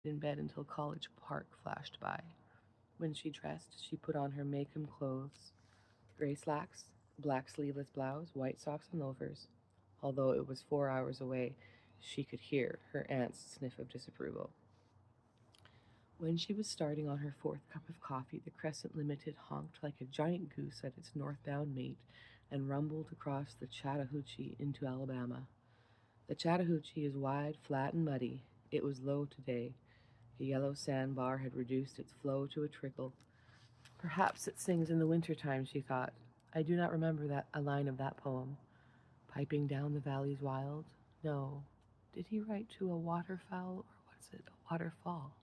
in bed until College Park flashed by. When she dressed, she put on her make-em clothes, gray slacks, black sleeveless blouse, white socks, and loafers. Although it was 4 hours away, she could hear her aunt's sniff of disapproval. When she was starting on her fourth cup of coffee, the Crescent Limited honked like a giant goose at its northbound mate and rumbled across the Chattahoochee into Alabama. The Chattahoochee is wide, flat, and muddy. It was low today. The yellow sandbar had reduced its flow to a trickle. Perhaps it sings in the winter time, she thought. I do not remember that a line of that poem. Piping down the valleys wild? No. Did he write to a waterfowl, or was it a waterfall?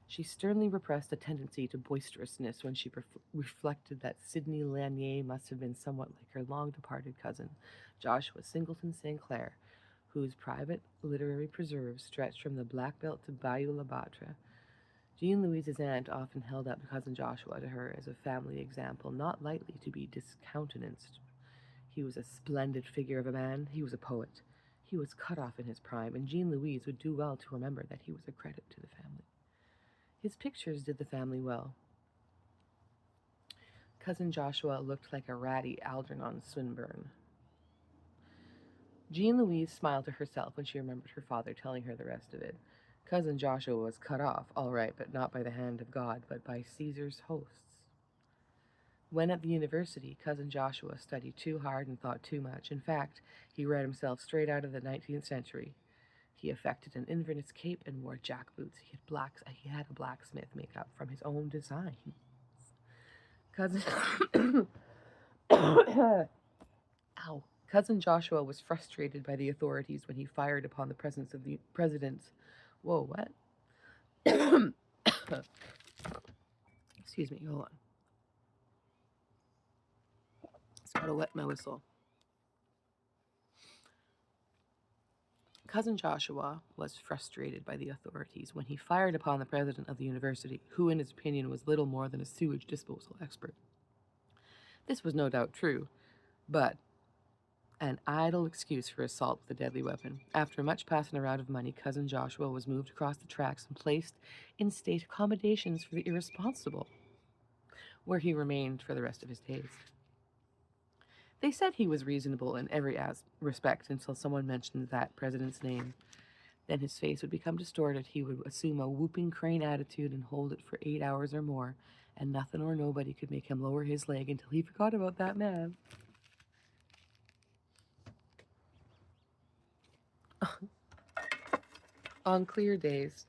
She sternly repressed a tendency to boisterousness when she reflected that Sidney Lanier must have been somewhat like her long-departed cousin, Joshua Singleton St. Clair, whose private literary preserves stretched from the Black Belt to Bayou La Batre. Jean Louise's aunt often held up cousin Joshua to her as a family example not lightly to be discountenanced. He was a splendid figure of a man. He was a poet. He was cut off in his prime, and Jean Louise would do well to remember that he was a credit to the family. His pictures did the family well. Cousin Joshua looked like a ratty Algernon Swinburne. Jean Louise smiled to herself when she remembered her father telling her the rest of it. Cousin Joshua was cut off, all right, but not by the hand of God, but by Caesar's hosts. When at the university, Cousin Joshua studied too hard and thought too much. In fact, he read himself straight out of the 19th century. He affected an Inverness cape and wore jack boots. He had a blacksmith make up from his own design. Cousin Ow. Cousin Joshua was frustrated by the authorities when he fired upon the presence of the president's. Whoa, what? Excuse me, hold on. It's gotta wet my whistle. Cousin Joshua was frustrated by the authorities when he fired upon the president of the university, who, in his opinion, was little more than a sewage disposal expert. This was no doubt true, but an idle excuse for assault with a deadly weapon. After much passing around of money, Cousin Joshua was moved across the tracks and placed in state accommodations for the irresponsible, where he remained for the rest of his days. They said he was reasonable in every respect until someone mentioned that president's name. Then his face would become distorted. He would assume a whooping crane attitude and hold it for 8 hours or more, and nothing or nobody could make him lower his leg until he forgot about that man. On clear days,